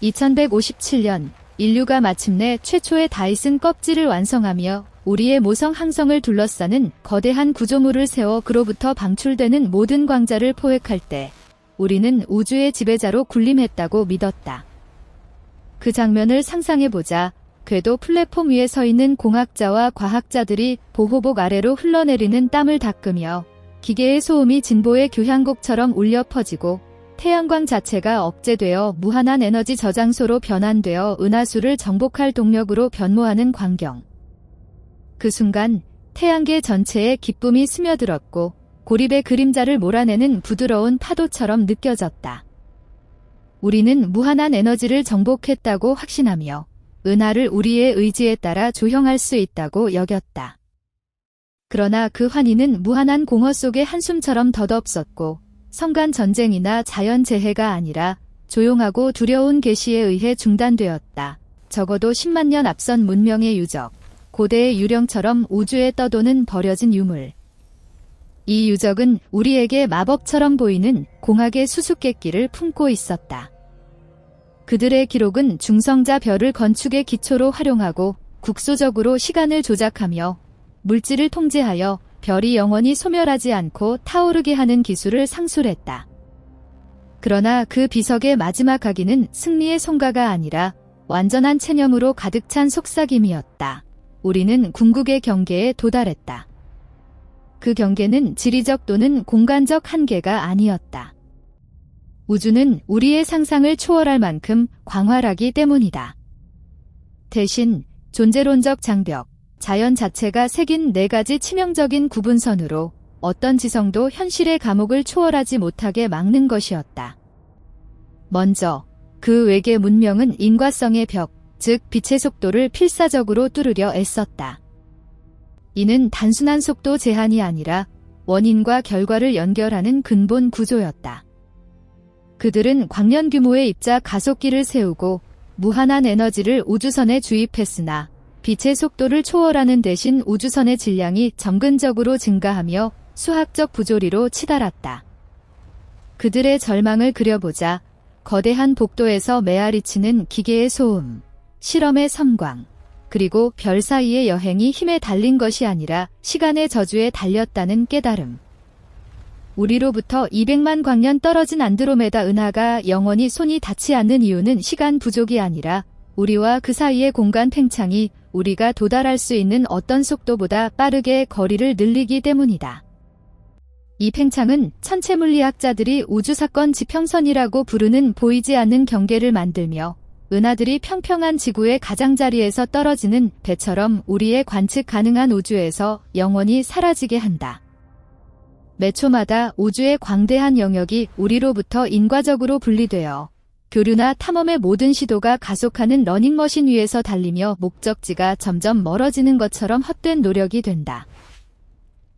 2157년 인류가 마침내 최초의 다이슨 껍질을 완성하며 우리의 모성 항성을 둘러싸는 거대한 구조물을 세워 그로부터 방출되는 모든 광자를 포획할 때 우리는 우주의 지배자로 군림했다고 믿었다. 그 장면을 상상해보자. 궤도 플랫폼 위에 서 있는 공학자와 과학자들이 보호복 아래로 흘러내리는 땀을 닦으며 기계의 소음이 진보의 교향곡처럼 울려 퍼지고 태양광 자체가 억제되어 무한한 에너지 저장소로 변환되어 은하수를 정복할 동력으로 변모하는 광경. 그 순간 태양계 전체에 기쁨이 스며들었고 고립의 그림자를 몰아내는 부드러운 파도처럼 느껴졌다. 우리는 무한한 에너지를 정복했다고 확신하며 은하를 우리의 의지에 따라 조형할 수 있다고 여겼다. 그러나 그 환희는 무한한 공허 속의 한숨처럼 덧없었고 성간 전쟁이나 자연재해가 아니라 조용하고 두려운 계시에 의해 중단되었다. 적어도 10만 년 앞선 문명의 유적, 고대의 유령처럼 우주에 떠도는 버려진 유물. 이 유적은 우리에게 마법처럼 보이는 공학의 수수께끼를 품고 있었다. 그들의 기록은 중성자 별을 건축의 기초로 활용하고 국소적으로 시간을 조작하며 물질을 통제하여 별이 영원히 소멸하지 않고 타오르게 하는 기술을 상술했다. 그러나 그 비석의 마지막 학기는 승리의 성과가 아니라 완전한 체념으로 가득 찬 속삭임이었다. 우리는 궁극의 경계에 도달했다. 그 경계는 지리적 또는 공간적 한계가 아니었다. 우주는 우리의 상상을 초월할 만큼 광활하기 때문이다. 대신 존재론적 장벽, 자연 자체가 새긴 4가지 치명적인 구분선으로 어떤 지성도 현실의 감옥을 초월하지 못하게 막는 것이었다. 먼저 그 외계 문명은 인과성의 벽, 즉 빛의 속도를 필사적으로 뚫으려 애썼다. 이는 단순한 속도 제한이 아니라 원인과 결과를 연결하는 근본 구조였다. 그들은 광년 규모의 입자 가속기를 세우고 무한한 에너지를 우주선에 주입했으나 빛의 속도를 초월하는 대신 우주선의 질량이 점근적으로 증가하며 수학적 부조리로 치달았다. 그들의 절망을 그려보자. 거대한 복도에서 메아리치는 기계의 소음, 실험의 섬광, 그리고 별 사이의 여행이 힘에 달린 것이 아니라 시간의 저주에 달렸다는 깨달음. 우리로부터 200만 광년 떨어진 안드로메다 은하가 영원히 손이 닿지 않는 이유는 시간 부족이 아니라 우리와 그 사이의 공간 팽창이 우리가 도달할 수 있는 어떤 속도보다 빠르게 거리를 늘리기 때문이다. 이 팽창은 천체물리학자들이 우주사건 지평선이라고 부르는 보이지 않는 경계를 만들며 은하들이 평평한 지구의 가장자리에서 떨어지는 배처럼 우리의 관측 가능한 우주에서 영원히 사라지게 한다. 매 초마다 우주의 광대한 영역이 우리로부터 인과적으로 분리되어 교류나 탐험의 모든 시도가 가속하는 러닝머신 위에서 달리며 목적지가 점점 멀어지는 것처럼 헛된 노력이 된다.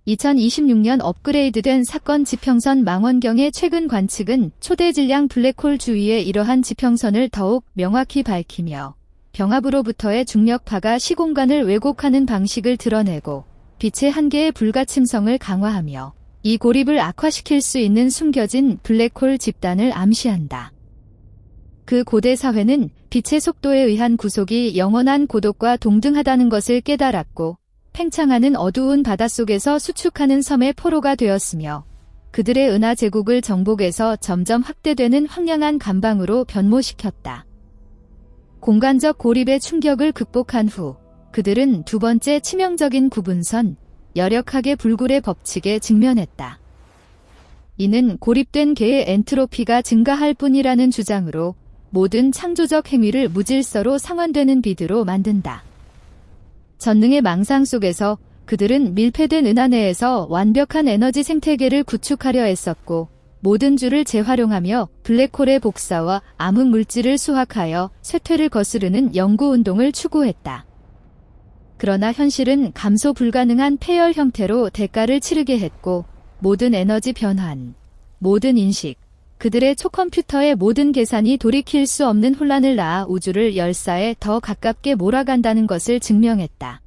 2026년 업그레이드된 사건 지평선 망원경의 최근 관측은 초대 질량 블랙홀 주위의 이러한 지평선을 더욱 명확히 밝히며 병합으로부터의 중력파가 시공간을 왜곡하는 방식을 드러내고 빛의 한계의 불가침성을 강화하며 이 고립을 악화시킬 수 있는 숨겨진 블랙홀 집단을 암시한다. 그 고대 사회는 빛의 속도에 의한 구속이 영원한 고독과 동등하다는 것을 깨달았고 팽창하는 어두운 바닷속에서 수축하는 섬의 포로가 되었으며 그들의 은하 제국을 정복에서 점점 확대되는 황량한 감방으로 변모시켰다. 공간적 고립의 충격을 극복한 후 그들은 두 번째 치명적인 구분선, 열역학의 불굴의 법칙에 직면했다. 이는 고립된 개의 엔트로피가 증가할 뿐이라는 주장으로 모든 창조적 행위를 무질서로 상환되는 비드로 만든다. 전능의 망상 속에서 그들은 밀폐된 은하 내에서 완벽한 에너지 생태계를 구축하려 애썼고 모든 줄을 재활용하며 블랙홀의 복사와 암흑 물질을 수확하여 쇠퇴를 거스르는 연구운동을 추구했다. 그러나 현실은 감소 불가능한 폐열 형태로 대가를 치르게 했고 모든 에너지 변환, 모든 인식, 그들의 초컴퓨터의 모든 계산이 돌이킬 수 없는 혼란을 낳아 우주를 열사에 더 가깝게 몰아간다는 것을 증명했다.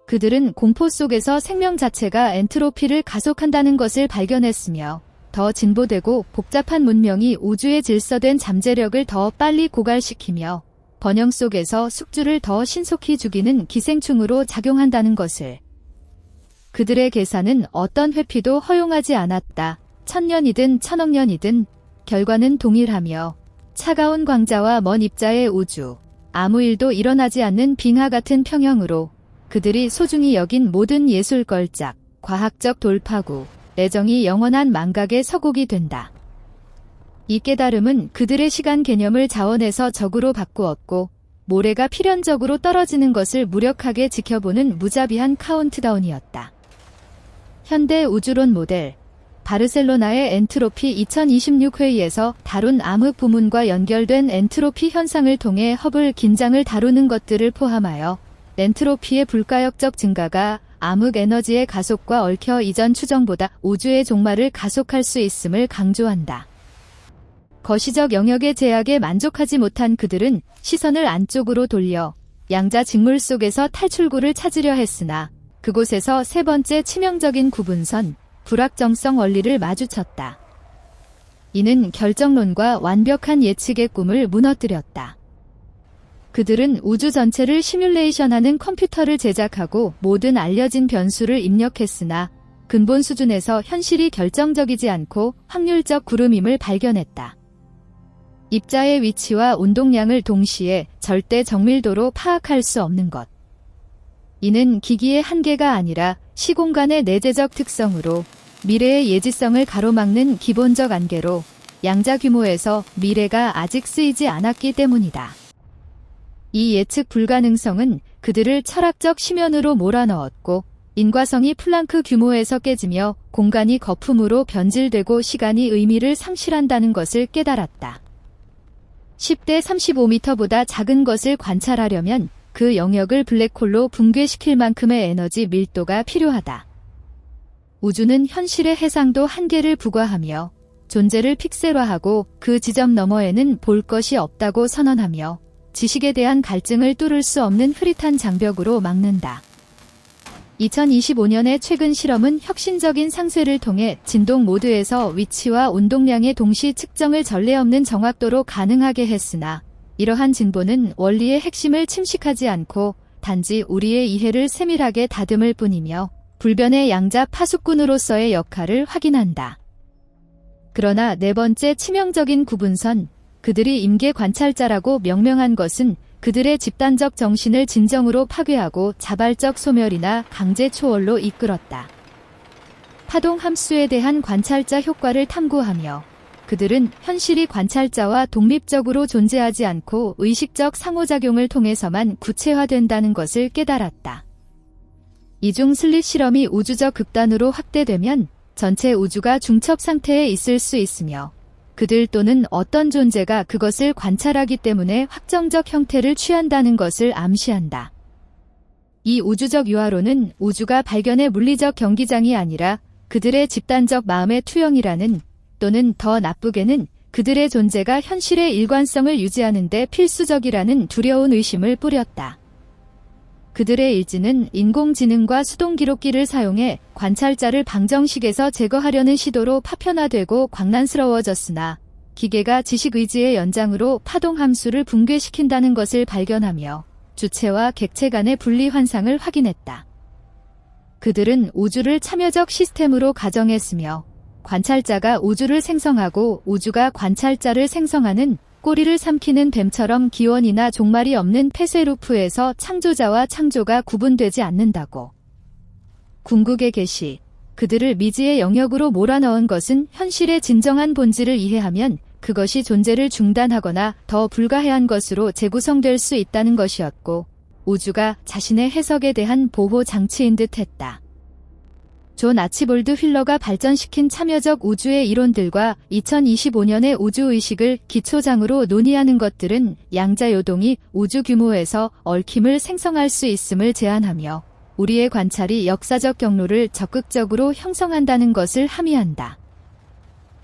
그들은 공포 속에서 생명 자체가 엔트로피를 가속한다는 것을 발견했으며 더 진보되고 복잡한 문명이 우주의 질서된 잠재력을 더 빨리 고갈시키며 번영 속에서 숙주를 더 신속히 죽이는 기생충으로 작용한다는 것을. 그들의 계산은 어떤 회피도 허용하지 않았다. 1000년이든 1000억년이든 결과는 동일하며 차가운 광자와 먼 입자의 우주, 아무 일도 일어나지 않는 빙하 같은 평형으로 그들이 소중히 여긴 모든 예술 걸작, 과학적 돌파구, 애정이 영원한 망각의 서곡이 된다. 이 깨달음은 그들의 시간 개념을 자원에서 적으로 바꾸었고 모래가 필연적으로 떨어지는 것을 무력하게 지켜보는 무자비한 카운트다운이었다. 현대 우주론 모델 바르셀로나의 엔트로피 2026 회의에서 다룬 암흑 부문과 연결된 엔트로피 현상을 통해 허블 긴장을 다루는 것들을 포함하여 엔트로피의 불가역적 증가가 암흑 에너지의 가속과 얽혀 이전 추정보다 우주의 종말을 가속할 수 있음을 강조한다. 거시적 영역의 제약에 만족하지 못한 그들은 시선을 안쪽으로 돌려 양자 직물 속에서 탈출구를 찾으려 했으나 그곳에서 세 번째 치명적인 구분선, 불확정성 원리를 마주쳤다. 이는 결정론과 완벽한 예측의 꿈을 무너뜨렸다. 그들은 우주 전체를 시뮬레이션하는 컴퓨터를 제작하고 모든 알려진 변수를 입력했으나 근본 수준에서 현실이 결정적이지 않고 확률적 구름임을 발견했다. 입자의 위치와 운동량을 동시에 절대 정밀도로 파악할 수 없는 것. 이는 기기의 한계가 아니라 시공간의 내재적 특성으로 미래의 예지성을 가로막는 기본적 안개로 양자 규모에서 미래가 아직 쓰이지 않았기 때문이다. 이 예측 불가능성은 그들을 철학적 심연으로 몰아넣었고 인과성이 플랑크 규모에서 깨지며 공간이 거품으로 변질되고 시간이 의미를 상실한다는 것을 깨달았다. 10대 35m보다 작은 것을 관찰하려면 그 영역을 블랙홀로 붕괴시킬 만큼의 에너지 밀도가 필요하다. 우주는 현실의 해상도 한계를 부과하며 존재를 픽셀화하고 그 지점 너머에는 볼 것이 없다고 선언하며 지식에 대한 갈증을 뚫을 수 없는 흐릿한 장벽으로 막는다. 2025년의 최근 실험은 혁신적인 상쇄를 통해 진동 모드에서 위치와 운동량의 동시 측정을 전례 없는 정확도로 가능하게 했으나 이러한 진보는 원리의 핵심을 침식하지 않고 단지 우리의 이해를 세밀하게 다듬을 뿐이며 불변의 양자 파수꾼으로서의 역할을 확인한다. 그러나 네 번째 치명적인 구분선, 그들이 임계 관찰자라고 명명한 것은 그들의 집단적 정신을 진정으로 파괴하고 자발적 소멸이나 강제 초월로 이끌었다. 파동 함수에 대한 관찰자 효과를 탐구하며 그들은 현실이 관찰자와 독립적으로 존재하지 않고 의식적 상호작용을 통해서만 구체화된다는 것을 깨달았다. 이중 슬릿 실험이 우주적 극단으로 확대되면 전체 우주가 중첩 상태에 있을 수 있으며 그들 또는 어떤 존재가 그것을 관찰하기 때문에 확정적 형태를 취한다는 것을 암시한다. 이 우주적 유화론은 우주가 발견의 물리적 경기장이 아니라 그들의 집단적 마음의 투영이라는, 또는 더 나쁘게는 그들의 존재가 현실의 일관성을 유지하는 데 필수적이라는 두려운 의심을 뿌렸다. 그들의 일지는 인공지능과 수동 기록기를 사용해 관찰자를 방정식에서 제거하려는 시도로 파편화되고 광란스러워졌으나 기계가 지식 의지의 연장으로 파동 함수를 붕괴시킨다는 것을 발견하며 주체와 객체 간의 분리 환상을 확인했다. 그들은 우주를 참여적 시스템으로 가정했으며 관찰자가 우주를 생성하고 우주가 관찰자를 생성하는 꼬리를 삼키는 뱀처럼 기원이나 종말이 없는 폐쇄 루프에서 창조자와 창조가 구분되지 않는다고. 궁극의 계시, 그들을 미지의 영역으로 몰아넣은 것은 현실의 진정한 본질을 이해하면 그것이 존재를 중단하거나 더 불가해한 것으로 재구성될 수 있다는 것이었고, 우주가 자신의 해석에 대한 보호 장치인 듯 했다. 존 아치볼드 휠러가 발전시킨 참여적 우주의 이론들과 2025년의 우주의식을 기초장으로 논의하는 것들은 양자요동이 우주 규모에서 얽힘을 생성할 수 있음을 제안하며 우리의 관찰이 역사적 경로를 적극적으로 형성한다는 것을 함의한다.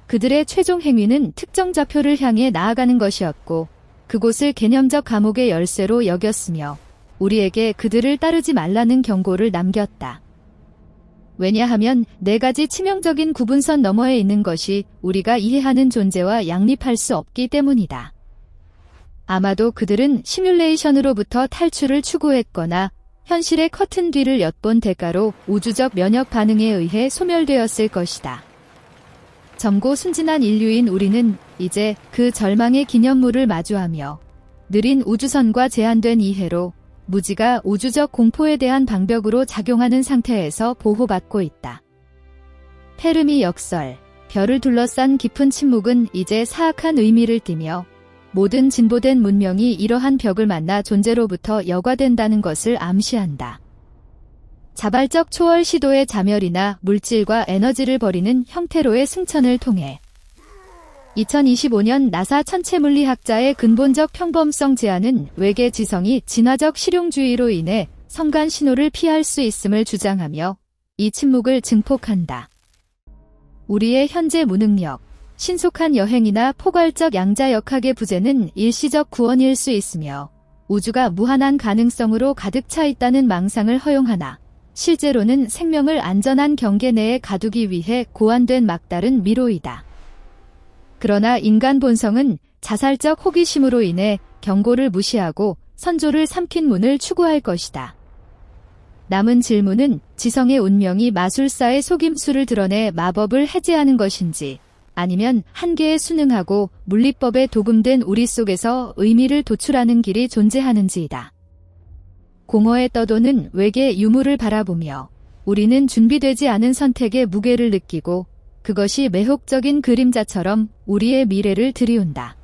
그들의 최종 행위는 특정 좌표를 향해 나아가는 것이었고 그곳을 개념적 감옥의 열쇠로 여겼으며 우리에게 그들을 따르지 말라는 경고를 남겼다. 왜냐하면 네 가지 치명적인 구분선 너머에 있는 것이 우리가 이해하는 존재와 양립할 수 없기 때문이다. 아마도 그들은 시뮬레이션으로부터 탈출을 추구했거나 현실의 커튼 뒤를 엿본 대가로 우주적 면역 반응에 의해 소멸되었을 것이다. 젊고 순진한 인류인 우리는 이제 그 절망의 기념물을 마주하며 느린 우주선과 제한된 이해로 무지가 우주적 공포에 대한 방벽으로 작용하는 상태에서 보호받고 있다. 페르미 역설, 별을 둘러싼 깊은 침묵은 이제 사악한 의미를 띠며 모든 진보된 문명이 이러한 벽을 만나 존재로부터 여과된다는 것을 암시한다. 자발적 초월 시도의 자멸이나 물질과 에너지를 버리는 형태로의 승천을 통해 2025년 나사 천체물리학자의 근본적 평범성 제한은 외계 지성이 진화적 실용주의로 인해 성간 신호를 피할 수 있음을 주장하며 이 침묵을 증폭한다. 우리의 현재 무능력, 신속한 여행이나 포괄적 양자역학의 부재는 일시적 구원일 수 있으며 우주가 무한한 가능성으로 가득 차 있다는 망상을 허용하나 실제로는 생명을 안전한 경계 내에 가두기 위해 고안된 막다른 미로이다. 그러나 인간 본성은 자살적 호기심으로 인해 경고를 무시하고 선조를 삼킨 문을 추구할 것이다. 남은 질문은 지성의 운명이 마술사의 속임수를 드러내 마법을 해제하는 것인지 아니면 한계에 순응하고 물리법에 도금된 우리 속에서 의미를 도출하는 길이 존재하는지이다. 공허에 떠도는 외계 유물을 바라보며 우리는 준비되지 않은 선택의 무게를 느끼고 그것이 매혹적인 그림자처럼 우리의 미래를 들이운다.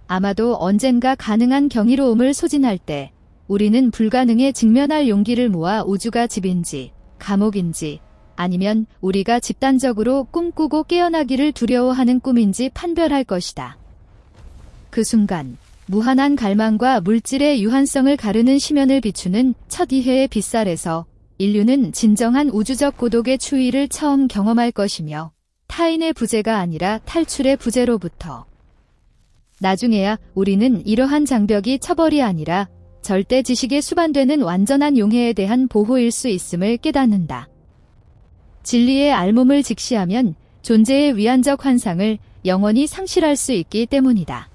아마도 언젠가 가능한 경이로움을 소진할 때 우리는 불가능에 직면할 용기를 모아 우주가 집인지 감옥인지 아니면 우리가 집단적으로 꿈꾸고 깨어나기를 두려워하는 꿈인지 판별할 것이다. 그 순간 무한한 갈망과 물질의 유한성을 가르는 심연을 비추는 첫 이해의 빗살에서 인류는 진정한 우주적 고독의 추위를 처음 경험할 것이며 타인의 부재가 아니라 탈출의 부재로부터 나중에야 우리는 이러한 장벽이 처벌이 아니라 절대 지식에 수반되는 완전한 용해에 대한 보호일 수 있음을 깨닫는다. 진리의 알몸을 직시하면 존재의 위안적 환상을 영원히 상실할 수 있기 때문이다.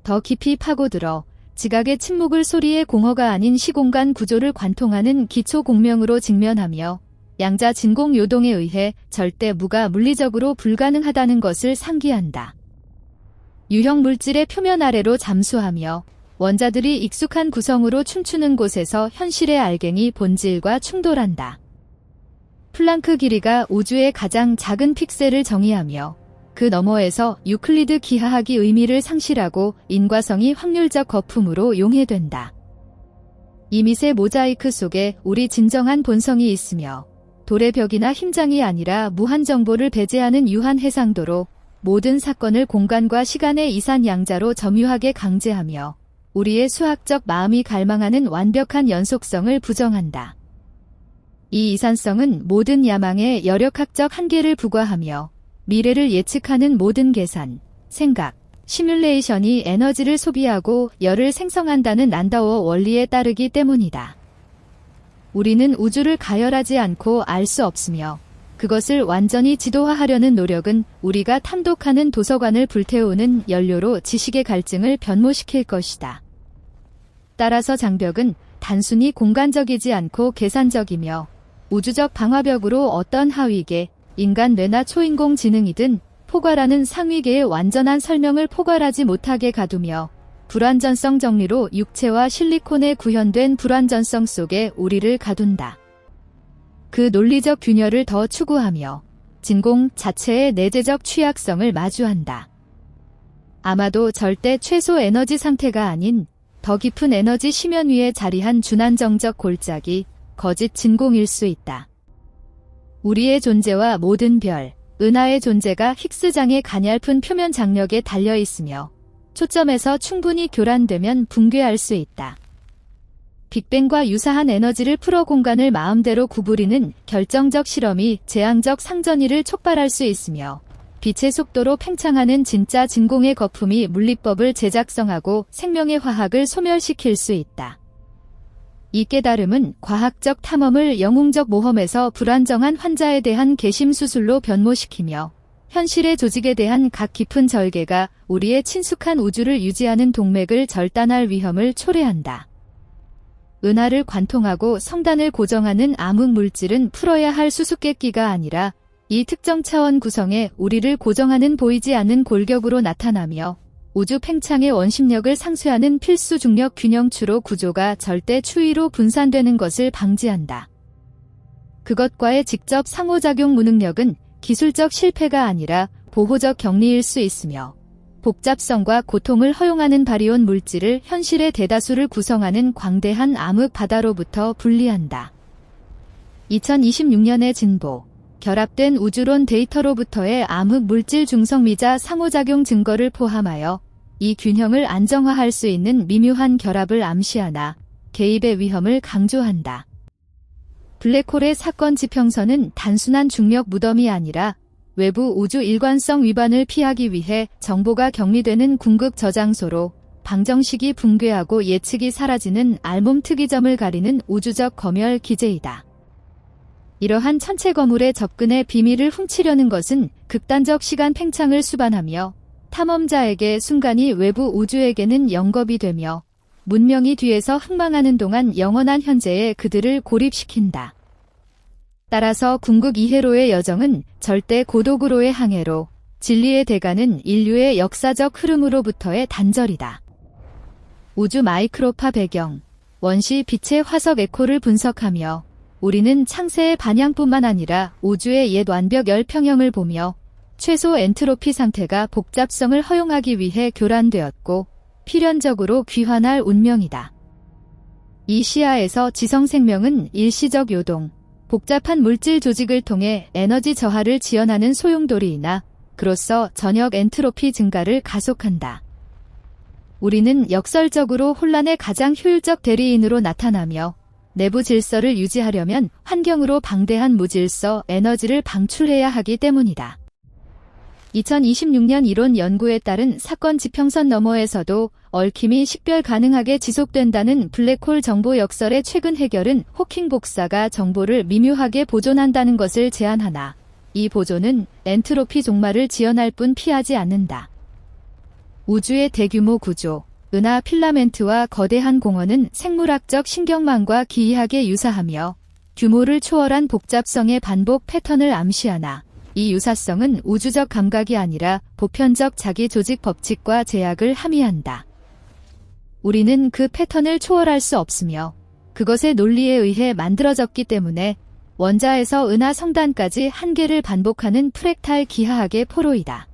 더 깊이 파고들어 지각의 침묵을 소리의 공허가 아닌 시공간 구조를 관통하는 기초 공명으로 직면하며 양자 진공 요동에 의해 절대 무가 물리적으로 불가능하다는 것을 상기한다. 유형 물질의 표면 아래로 잠수하며 원자들이 익숙한 구성으로 춤추는 곳에서 현실의 알갱이 본질과 충돌한다. 플랑크 길이가 우주의 가장 작은 픽셀을 정의하며 그 너머에서 유클리드 기하학이 의미를 상실하고 인과성이 확률적 거품으로 용해된다. 이 미세 모자이크 속에 우리 진정한 본성이 있으며 돌의 벽이나 힘장이 아니라 무한 정보를 배제하는 유한 해상도로 모든 사건을 공간과 시간의 이산 양자로 점유하게 강제하며 우리의 수학적 마음이 갈망하는 완벽한 연속성을 부정한다. 이 이산성은 모든 야망의 여력학적 한계를 부과하며 미래를 예측하는 모든 계산, 생각, 시뮬레이션이 에너지를 소비하고 열을 생성한다는 란다워 원리에 따르기 때문이다. 우리는 우주를 가열하지 않고 알 수 없으며 그것을 완전히 지도화하려는 노력은 우리가 탐독하는 도서관을 불태우는 연료로 지식의 갈증을 변모시킬 것이다. 따라서 장벽은 단순히 공간적이지 않고 계산적이며 우주적 방화벽으로 어떤 하위계, 인간 뇌나 초인공 지능이든 포괄하는 상위계의 완전한 설명을 포괄하지 못하게 가두며 불완전성 정리로 육체와 실리콘에 구현된 불완전성 속에 우리를 가둔다. 그 논리적 균열을 더 추구하며 진공 자체의 내재적 취약성을 마주한다. 아마도 절대 최소 에너지 상태가 아닌 더 깊은 에너지 심연 위에 자리한 준안정적 골짜기, 거짓 진공일 수 있다. 우리의 존재와 모든 별, 은하의 존재가 힉스장의 가냘픈 표면 장력에 달려 있으며 초점에서 충분히 교란되면 붕괴할 수 있다. 빅뱅과 유사한 에너지를 풀어 공간을 마음대로 구부리는 결정적 실험이 재앙적 상전이를 촉발할 수 있으며 빛의 속도로 팽창하는 진짜 진공의 거품이 물리법을 재작성하고 생명의 화학을 소멸시킬 수 있다. 이 깨달음은 과학적 탐험을 영웅적 모험에서 불안정한 환자에 대한 개심 수술로 변모시키며 현실의 조직에 대한 각 깊은 절개가 우리의 친숙한 우주를 유지하는 동맥을 절단할 위험을 초래한다. 은하를 관통하고 성단을 고정하는 암흑 물질은 풀어야 할 수수께끼가 아니라 이 특정 차원 구성에 우리를 고정하는 보이지 않는 골격으로 나타나며 우주 팽창의 원심력을 상쇄하는 필수 중력 균형추로 구조가 절대 추이로 분산되는 것을 방지한다. 그것과의 직접 상호작용 무능력은 기술적 실패가 아니라 보호적 격리일 수 있으며 복잡성과 고통을 허용하는 바리온 물질을 현실의 대다수를 구성하는 광대한 암흑 바다로부터 분리한다. 2026년의 진보, 결합된 우주론 데이터로부터의 암흑 물질 중성미자 상호작용 증거를 포함하여 이 균형을 안정화할 수 있는 미묘한 결합을 암시하나 개입의 위험을 강조한다. 블랙홀의 사건 지평선은 단순한 중력 무덤이 아니라 외부 우주 일관성 위반을 피하기 위해 정보가 격리되는 궁극 저장소로 방정식이 붕괴하고 예측이 사라지는 알몸 특이점을 가리는 우주적 검열 기제이다. 이러한 천체 거물의 접근의 비밀을 훔치려는 것은 극단적 시간 팽창을 수반하며 탐험자에게 순간이 외부 우주에게는 영겁이 되며 문명이 뒤에서 흥망하는 동안 영원한 현재에 그들을 고립시킨다. 따라서 궁극 이해로의 여정은 절대 고독으로의 항해로, 진리의 대가는 인류의 역사적 흐름으로부터의 단절이다. 우주 마이크로파 배경, 원시 빛의 화석 에코를 분석하며 우리는 창세의 반향뿐만 아니라 우주의 옛 완벽 열평형을 보며 최소 엔트로피 상태가 복잡성을 허용하기 위해 교란되었고 필연적으로 귀환할 운명이다. 이 시야에서 지성생명은 일시적 요동, 복잡한 물질 조직을 통해 에너지 저하를 지연하는 소용돌이이나 그로써 전역 엔트로피 증가를 가속한다. 우리는 역설적으로 혼란의 가장 효율적 대리인으로 나타나며 내부 질서를 유지하려면 환경으로 방대한 무질서 에너지를 방출해야 하기 때문이다. 2026년 이론 연구에 따른 사건 지평선 너머에서도 얽힘이 식별 가능하게 지속된다는 블랙홀 정보 역설의 최근 해결은 호킹 복사가 정보를 미묘하게 보존한다는 것을 제안하나 이 보존은 엔트로피 종말을 지연할 뿐 피하지 않는다. 우주의 대규모 구조, 은하 필라멘트와 거대한 공원은 생물학적 신경망과 기이하게 유사하며 규모를 초월한 복잡성의 반복 패턴을 암시하나 이 유사성은 우주적 감각이 아니라 보편적 자기 조직 법칙과 제약을 함의한다. 우리는 그 패턴을 초월할 수 없으며 그것의 논리에 의해 만들어졌기 때문에 원자에서 은하 성단까지 한계를 반복하는 프랙탈 기하학의 포로이다.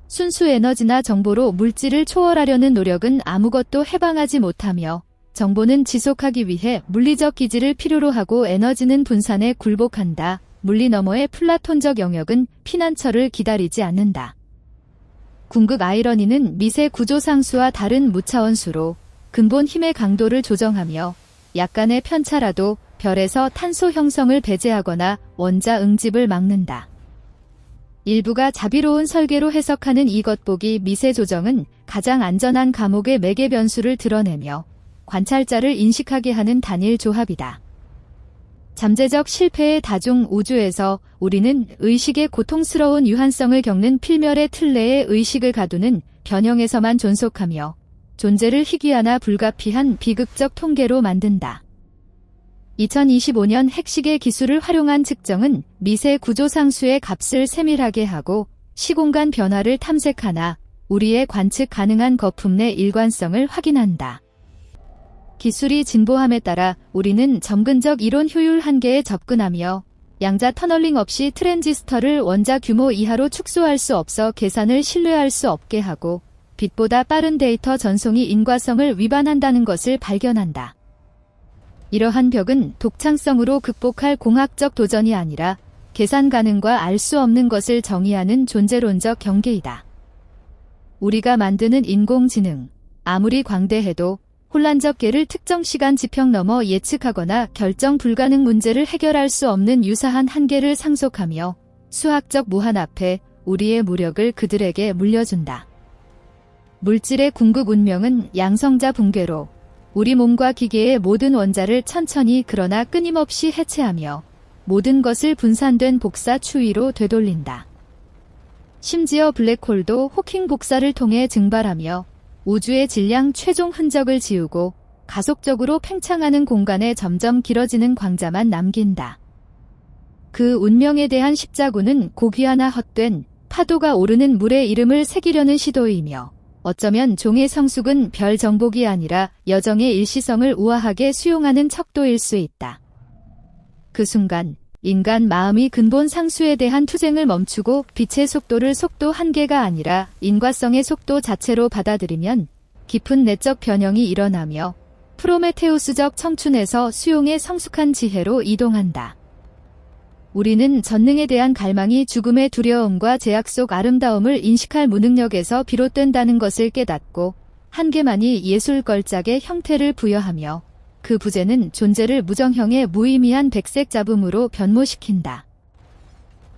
순수 에너지나 정보로 물질을 초월하려는 노력은 아무것도 해방하지 못하며 정보는 지속하기 위해 물리적 기지를 필요로 하고 에너지는 분산에 굴복한다. 물리 너머의 플라톤적 영역은 피난처를 기다리지 않는다. 궁극 아이러니는 미세 구조 상수와 다른 무차원수로 근본 힘의 강도를 조정하며 약간의 편차라도 별에서 탄소 형성을 배제하거나 원자 응집을 막는다. 일부가 자비로운 설계로 해석하는 이 겉보기 미세 조정은 가장 안전한 감옥의 매개 변수를 드러내며 관찰자를 인식하게 하는 단일 조합이다. 잠재적 실패의 다중 우주에서 우리는 의식의 고통스러운 유한성을 겪는 필멸의 틀 내에 의식을 가두는 변형에서만 존속하며 존재를 희귀하나 불가피한 비극적 통계로 만든다. 2025년 핵시계 기술을 활용한 측정은 미세 구조 상수의 값을 세밀하게 하고 시공간 변화를 탐색하나 우리의 관측 가능한 거품 내 일관성을 확인한다. 기술이 진보함에 따라 우리는 점근적 이론 효율 한계에 접근하며 양자 터널링 없이 트랜지스터를 원자 규모 이하로 축소할 수 없어 계산을 신뢰할 수 없게 하고 빛보다 빠른 데이터 전송이 인과성을 위반한다는 것을 발견한다. 이러한 벽은 독창성으로 극복할 공학적 도전이 아니라 계산 가능과 알 수 없는 것을 정의하는 존재론적 경계이다. 우리가 만드는 인공지능, 아무리 광대해도 혼란적 계를 특정 시간 지평 넘어 예측하거나 결정 불가능 문제를 해결할 수 없는 유사한 한계를 상속하며 수학적 무한 앞에 우리의 무력을 그들에게 물려준다. 물질의 궁극 운명은 양성자 붕괴로 우리 몸과 기계의 모든 원자를 천천히 그러나 끊임없이 해체하며 모든 것을 분산된 복사 추이로 되돌린다. 심지어 블랙홀도 호킹 복사를 통해 증발하며 우주의 질량 최종 흔적을 지우고 가속적으로 팽창하는 공간에 점점 길어지는 광자만 남긴다. 그 운명에 대한 십자군은 고귀하나 헛된 파도가 오르는 물의 이름을 새기려는 시도이며 어쩌면 종의 성숙은 별 정복이 아니라 여정의 일시성을 우아하게 수용하는 척도일 수 있다. 그 순간 인간 마음이 근본 상수에 대한 투쟁을 멈추고 빛의 속도를 속도 한계가 아니라 인과성의 속도 자체로 받아들이면 깊은 내적 변형이 일어나며 프로메테우스적 청춘에서 수용의 성숙한 지혜로 이동한다. 우리는 전능에 대한 갈망이 죽음의 두려움과 제약 속 아름다움을 인식할 무능력에서 비롯된다는 것을 깨닫고 한계만이 예술 걸작의 형태를 부여하며 그 부재는 존재를 무정형의 무의미한 백색 잡음으로 변모시킨다.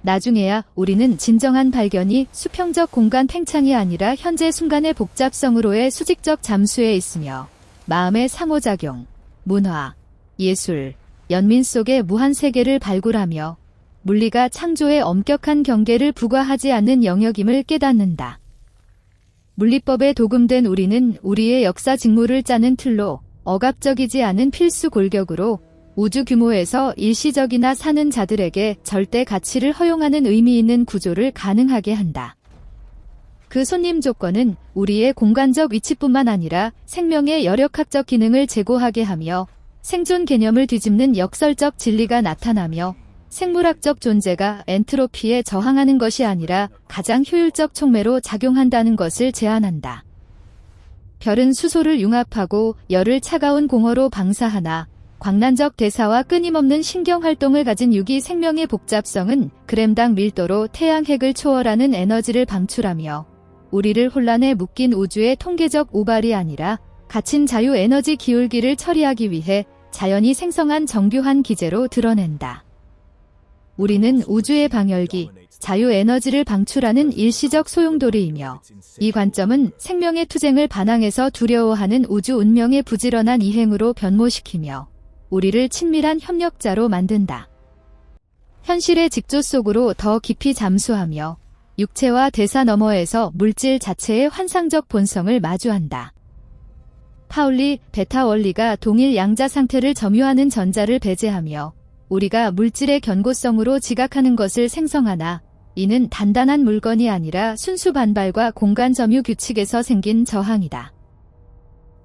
나중에야 우리는 진정한 발견이 수평적 공간 팽창이 아니라 현재 순간의 복잡성으로의 수직적 잠수에 있으며 마음의 상호작용, 문화, 예술, 연민 속의 무한 세계를 발굴하며 물리가 창조의 엄격한 경계를 부과하지 않는 영역임을 깨닫는다. 물리법에 도금된 우리는 우리의 역사 직무를 짜는 틀로 억압적이지 않은 필수 골격으로 우주 규모에서 일시적이나 사는 자들에게 절대 가치를 허용하는 의미 있는 구조를 가능하게 한다. 그 손님 조건은 우리의 공간적 위치뿐만 아니라 생명의 여력학적 기능을 제고하게 하며 생존 개념을 뒤집는 역설적 진리가 나타나며 생물학적 존재가 엔트로피에 저항하는 것이 아니라 가장 효율적 촉매로 작용한다는 것을 제안한다. 별은 수소를 융합하고 열을 차가운 공허로 방사하나 광란적 대사와 끊임없는 신경활동을 가진 유기 생명의 복잡성은 그램당 밀도로 태양핵을 초월하는 에너지를 방출하며 우리를 혼란에 묶인 우주의 통계적 우발이 아니라 갇힌 자유 에너지 기울기를 처리하기 위해 자연이 생성한 정교한 기제로 드러낸다. 우리는 우주의 방열기, 자유에너지를 방출하는 일시적 소용돌이이며 이 관점은 생명의 투쟁을 반항해서 두려워하는 우주 운명의 부지런한 이행으로 변모시키며 우리를 친밀한 협력자로 만든다. 현실의 직조 속으로 더 깊이 잠수하며 육체와 대사 너머에서 물질 자체의 환상적 본성을 마주한다. 파울리, 베타 원리가 동일 양자 상태를 점유하는 전자를 배제하며 우리가 물질의 견고성으로 지각하는 것을 생성하나 이는 단단한 물건이 아니라 순수 반발과 공간 점유 규칙에서 생긴 저항이다.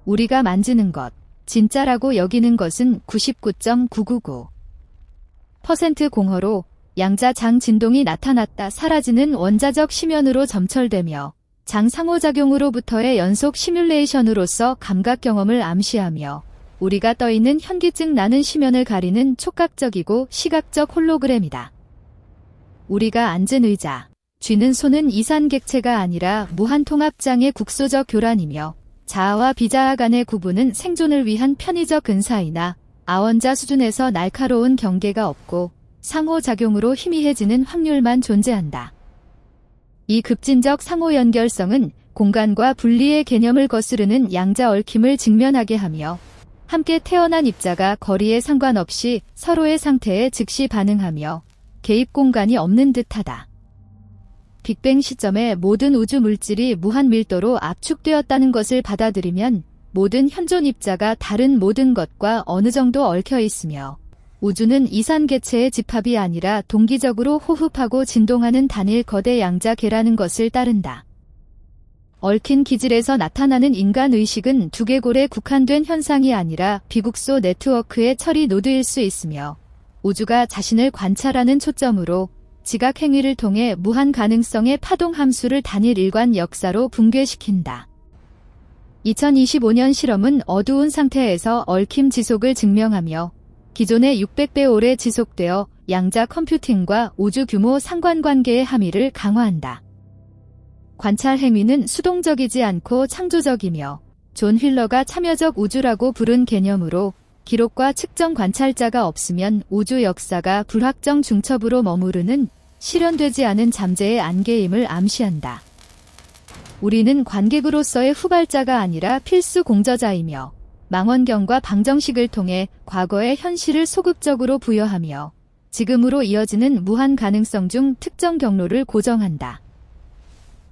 우리가 만지는 것, 진짜라고 여기는 것은 99.999% 공허로 양자 장 진동이 나타났다 사라지는 원자적 심연으로 점철되며 장 상호작용으로부터의 연속 시뮬레이션으로서 감각 경험을 암시하며 우리가 떠있는 현기증 나는 심연을 가리는 촉각적이고 시각적 홀로그램이다. 우리가 앉은 의자, 쥐는 손은 이산객체가 아니라 무한통합장의 국소적 교란이며 자아와 비자아 간의 구분은 생존을 위한 편의적 근사이나 아원자 수준에서 날카로운 경계가 없고 상호작용으로 희미해지는 확률만 존재한다. 이 급진적 상호연결성은 공간과 분리의 개념을 거스르는 양자 얽힘을 직면하게 하며 함께 태어난 입자가 거리에 상관없이 서로의 상태에 즉시 반응하며 개입 공간이 없는 듯하다. 빅뱅 시점에 모든 우주 물질이 무한 밀도로 압축되었다는 것을 받아들이면 모든 현존 입자가 다른 모든 것과 어느 정도 얽혀 있으며 우주는 이산개체의 집합이 아니라 동기적으로 호흡하고 진동하는 단일 거대 양자 계라는 것을 따른다. 얽힌 기질에서 나타나는 인간의식은 두개골에 국한된 현상이 아니라 비국소 네트워크의 처리 노드일 수 있으며 우주가 자신을 관찰하는 초점으로 지각 행위를 통해 무한 가능성의 파동 함수를 단일 일관 역사로 붕괴시킨다. 2025년 실험은 어두운 상태에서 얽힘 지속을 증명하며 기존의 600배 오래 지속되어 양자 컴퓨팅과 우주 규모 상관관계의 함의를 강화한다. 관찰 행위는 수동적이지 않고 창조적이며 존 휠러가 참여적 우주라고 부른 개념으로 기록과 측정 관찰자가 없으면 우주 역사가 불확정 중첩으로 머무르는 실현되지 않은 잠재의 안개임을 암시한다. 우리는 관객으로서의 후발자가 아니라 필수 공저자이며 망원경과 방정식을 통해 과거의 현실을 소극적으로 부여하며 지금으로 이어지는 무한 가능성 중 특정 경로를 고정한다.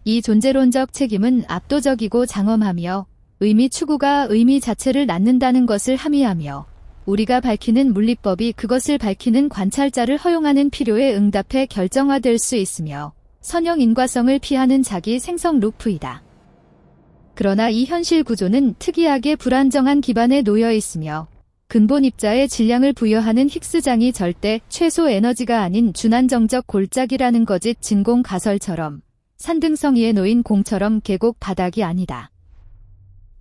이 존재론적 책임은 압도적이고 장엄하며 의미 추구가 의미 자체를 낳는다는 것을 함의하며 우리가 밝히는 물리법이 그것을 밝히는 관찰자를 허용하는 필요에 응답해 결정화될 수 있으며 선형 인과성을 피하는 자기 생성 루프이다. 그러나 이 현실 구조는 특이하게 불안정한 기반에 놓여 있으며 근본 입자의 질량을 부여하는 힉스장이 절대 최소 에너지가 아닌 준안정적 골짜기라는 거짓 진공 가설처럼 산등성 위에 놓인 공처럼 계곡 바닥이 아니다.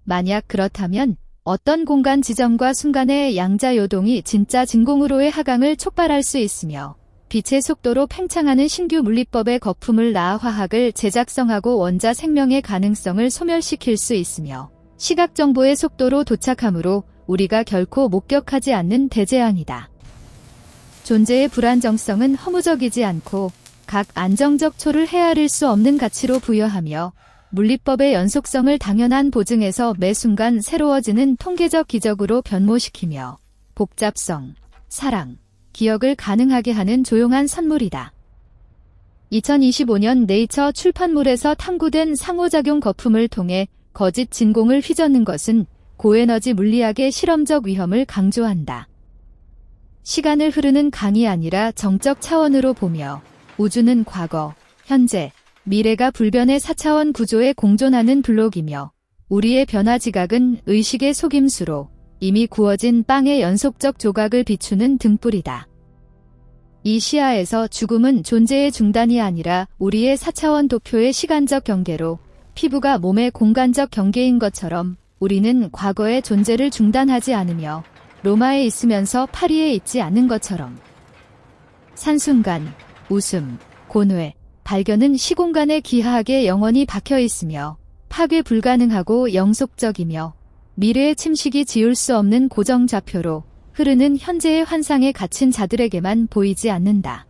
만약 그렇다면 어떤 공간 지점과 순간의 양자 요동이 진짜 진공으로의 하강을 촉발할 수 있으며 빛의 속도로 팽창하는 신규 물리법의 거품을 낳아 화학을 재작성하고 원자 생명의 가능성을 소멸시킬 수 있으며 시각 정보의 속도로 도착하므로 우리가 결코 목격하지 않는 대재앙이다. 존재의 불안정성은 허무적이지 않고 각 안정적 초를 헤아릴 수 없는 가치로 부여하며 물리법의 연속성을 당연한 보증에서 매 순간 새로워지는 통계적 기적으로 변모시키며 복잡성, 사랑, 기억을 가능하게 하는 조용한 선물이다. 2025년 네이처 출판물에서 탐구된 상호작용 거품을 통해 거짓 진공을 휘젓는 것은 고에너지 물리학의 실험적 위험을 강조한다. 시간을 흐르는 강이 아니라 정적 차원으로 보며 우주는 과거, 현재, 미래가 불변의 4차원 구조에 공존하는 블록이며 우리의 변화 지각은 의식의 속임수로 이미 구워진 빵의 연속적 조각을 비추는 등불이다. 이 시야에서 죽음은 존재의 중단이 아니라 우리의 4차원 도표의 시간적 경계로 피부가 몸의 공간적 경계인 것처럼 우리는 과거의 존재를 중단하지 않으며 로마에 있으면서 파리에 있지 않은 것처럼 산순간, 웃음, 고뇌, 발견은 시공간에 기하하게 영원히 박혀 있으며 파괴 불가능하고 영속적이며 미래의 침식이 지울 수 없는 고정 좌표로 흐르는 현재의 환상에 갇힌 자들에게만 보이지 않는다.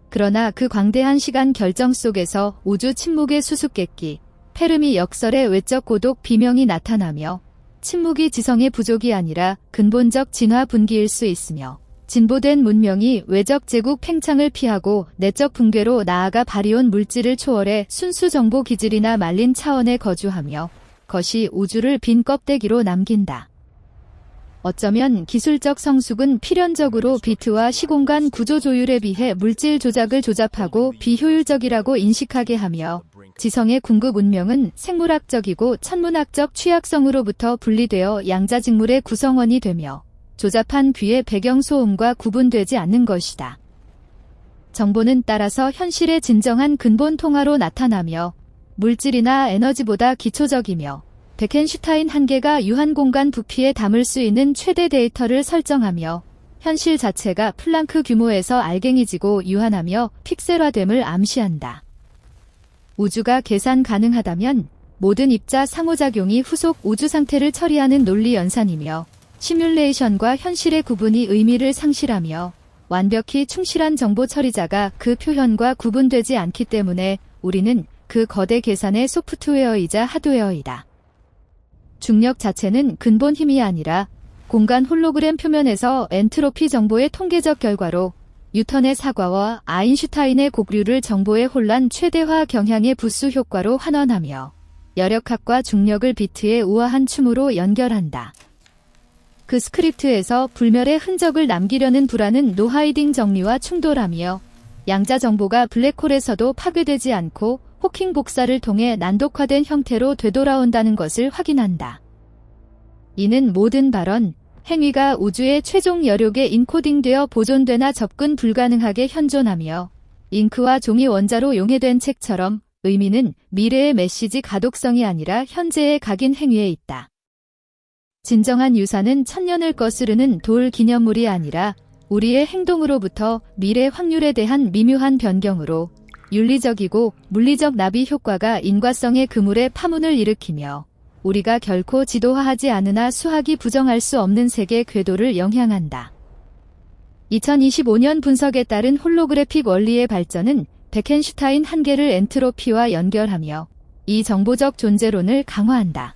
그러나 그 광대한 시간 결정 속에서 우주 침묵의 수수께끼, 페르미 역설의 외적 고독 비명이 나타나며 침묵이 지성의 부족이 아니라 근본적 진화 분기일 수 있으며 진보된 문명이 외적 제국 팽창을 피하고 내적 붕괴로 나아가 발이온 물질을 초월해 순수 정보 기질이나 말린 차원에 거주하며 것이 우주를 빈 껍데기로 남긴다. 어쩌면 기술적 성숙은 필연적으로 비트와 시공간 구조 조율에 비해 물질 조작을 조잡하고 비효율적이라고 인식하게 하며 지성의 궁극 운명은 생물학적이고 천문학적 취약성으로부터 분리되어 양자직물의 구성원이 되며 조잡한 귀의 배경소음과 구분되지 않는 것이다. 정보는 따라서 현실의 진정한 근본 통화로 나타나며 물질이나 에너지보다 기초적이며 베켄슈타인 한계가 유한공간 부피에 담을 수 있는 최대 데이터를 설정하며 현실 자체가 플랑크 규모에서 알갱이지고 유한하며 픽셀화됨을 암시한다. 우주가 계산 가능하다면 모든 입자 상호작용이 후속 우주 상태를 처리하는 논리 연산이며 시뮬레이션과 현실의 구분이 의미를 상실하며 완벽히 충실한 정보 처리자가 그 표현과 구분되지 않기 때문에 우리는 그 거대 계산의 소프트웨어이자 하드웨어이다. 중력 자체는 근본 힘이 아니라 공간 홀로그램 표면에서 엔트로피 정보의 통계적 결과로 뉴턴의 사과와 아인슈타인의 곡류를 정보의 혼란 최대화 경향의 부수 효과로 환원하며 여력학과 중력을 비트의 우아한 춤으로 연결한다. 그 스크립트에서 불멸의 흔적을 남기려는 불안은 노하이딩 정리와 충돌하며 양자 정보가 블랙홀에서도 파괴되지 않고 호킹 복사를 통해 난독화된 형태로 되돌아온다는 것을 확인한다. 이는 모든 발언, 행위가 우주의 최종 여력에 인코딩되어 보존되나 접근 불가능하게 현존하며 잉크와 종이 원자로 용해된 책처럼 의미는 미래의 메시지 가독성이 아니라 현재의 각인 행위에 있다. 진정한 유산은 천년을 거스르는 돌 기념물이 아니라 우리의 행동으로부터 미래 확률에 대한 미묘한 변경으로 윤리적이고 물리적 나비 효과가 인과성의 그물에 파문을 일으키며 우리가 결코 지도화하지 않으나 수학이 부정할 수 없는 세계 궤도를 영향한다. 2025년 분석에 따른 홀로그래픽 원리의 발전은 베켄슈타인 한계를 엔트로피와 연결하며 이 정보적 존재론을 강화한다.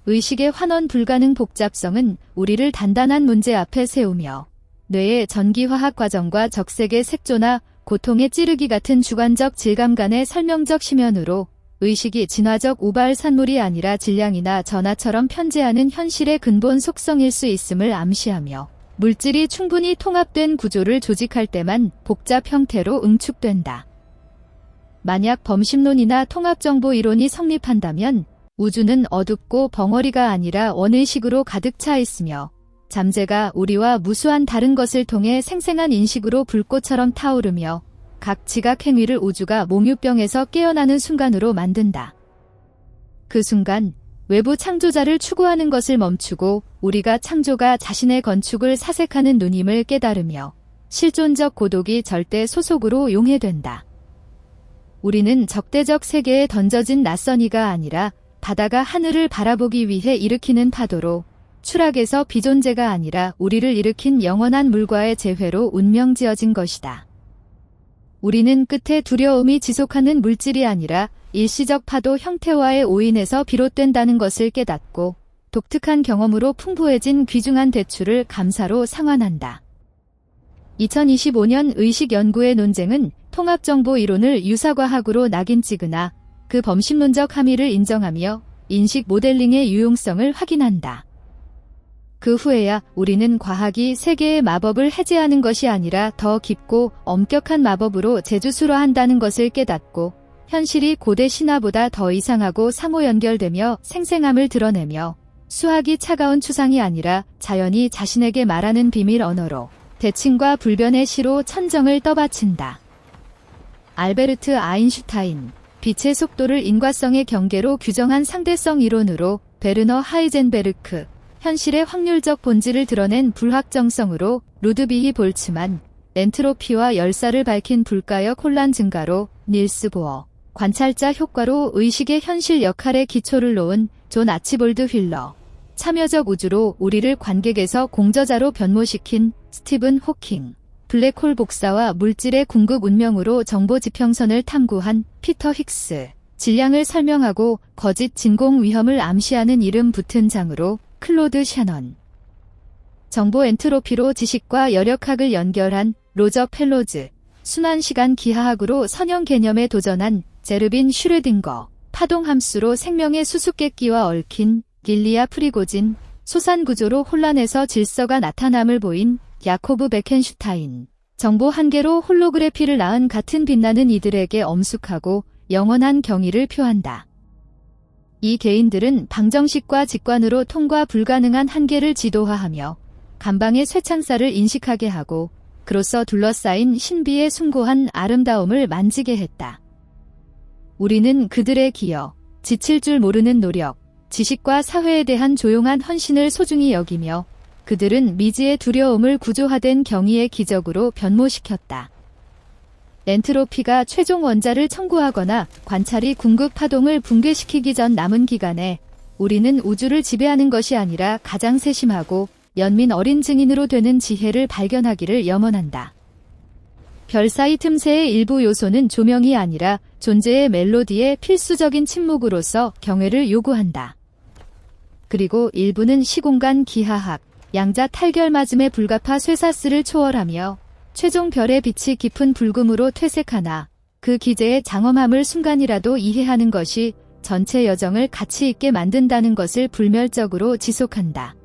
의식의 환원 불가능 복잡성은 우리를 단단한 문제 앞에 세우며 뇌의 전기화학 과정과 적색의 색조나 고통의 찌르기 같은 주관적 질감 간의 설명적 심연으로 의식이 진화적 우발 산물이 아니라 질량이나 전하처럼 편재하는 현실의 근본 속성일 수 있음을 암시하며 물질이 충분히 통합된 구조를 조직할 때만 복잡 형태로 응축된다. 만약 범심론이나 통합정보 이론이 성립한다면 우주는 어둡고 벙어리가 아니라 원의식으로 가득 차 있으며 잠재가 우리와 무수한 다른 것을 통해 생생한 인식으로 불꽃처럼 타오르며 각 지각 행위를 우주가 몽유병에서 깨어나는 순간으로 만든다. 그 순간 외부 창조자를 추구하는 것을 멈추고 우리가 창조가 자신의 건축을 사색하는 누님을 깨달으며 실존적 고독이 절대 소속으로 용해된다. 우리는 적대적 세계에 던져진 낯선 이가 아니라 바다가 하늘을 바라보기 위해 일으키는 파도로 추락에서 비존재가 아니라 우리를 일으킨 영원한 물과의 재회로 운명지어진 것이다. 우리는 끝에 두려움이 지속하는 물질이 아니라 일시적 파도 형태와의 오인에서 비롯된다는 것을 깨닫고 독특한 경험으로 풍부해진 귀중한 대추를 감사로 상환한다. 2025년 의식 연구의 논쟁은 통합정보 이론을 유사과학으로 낙인 찍으나 그 범심론적 함의를 인정하며 인식 모델링의 유용성을 확인한다. 그 후에야 우리는 과학이 세계의 마법을 해제하는 것이 아니라 더 깊고 엄격한 마법으로 재주술화한다는 것을 깨닫고 현실이 고대 신화보다 더 이상하고 상호 연결되며 생생함을 드러내며 수학이 차가운 추상이 아니라 자연이 자신에게 말하는 비밀 언어로 대칭과 불변의 시로 천정을 떠받친다. 알베르트 아인슈타인, 빛의 속도를 인과성의 경계로 규정한 상대성 이론으로 베르너 하이젠베르크, 현실의 확률적 본질을 드러낸 불확정성으로 루드비히 볼츠만, 엔트로피와 열사를 밝힌 불가역 혼란 증가로 닐스 보어, 관찰자 효과로 의식의 현실 역할의 기초를 놓은 존 아치볼드 휠러, 참여적 우주로 우리를 관객에서 공저자로 변모시킨 스티븐 호킹, 블랙홀 복사와 물질의 궁극 운명으로 정보 지평선을 탐구한 피터 힉스, 질량을 설명하고 거짓 진공 위험을 암시하는 이름 붙은 장으로 클로드 샤넌, 정보 엔트로피로 지식과 여력학을 연결한 로저 펠로즈, 순환시간 기하학으로 선형 개념에 도전한 제르빈 슈르딩거, 파동함수로 생명의 수수께끼와 얽힌 길리아 프리고진, 소산구조로 혼란에서 질서가 나타남을 보인 야코브 베켄슈타인, 정보 한계로 홀로그래피를 낳은 같은 빛나는 이들에게 엄숙하고 영원한 경의를 표한다. 이 개인들은 방정식과 직관으로 통과 불가능한 한계를 지도화하며 감방의 쇠창살을 인식하게 하고 그로써 둘러싸인 신비의 숭고한 아름다움을 만지게 했다. 우리는 그들의 기여, 지칠 줄 모르는 노력, 지식과 사회에 대한 조용한 헌신을 소중히 여기며 그들은 미지의 두려움을 구조화된 경의의 기적으로 변모시켰다. 엔트로피가 최종 원자를 청구하거나 관찰이 궁극 파동을 붕괴시키기 전 남은 기간에 우리는 우주를 지배하는 것이 아니라 가장 세심하고 연민 어린 증인으로 되는 지혜를 발견하기를 염원한다. 별 사이 틈새의 일부 요소는 조명이 아니라 존재의 멜로디의 필수적인 침묵으로서 경외를 요구한다. 그리고 일부는 시공간 기하학, 양자 탈결맞음의 불가파 쇠사슬을 초월하며 최종 별의 빛이 깊은 불금으로 퇴색하나 그 기제의 장엄함을 순간이라도 이해하는 것이 전체 여정을 가치 있게 만든다는 것을 불멸적으로 지속한다.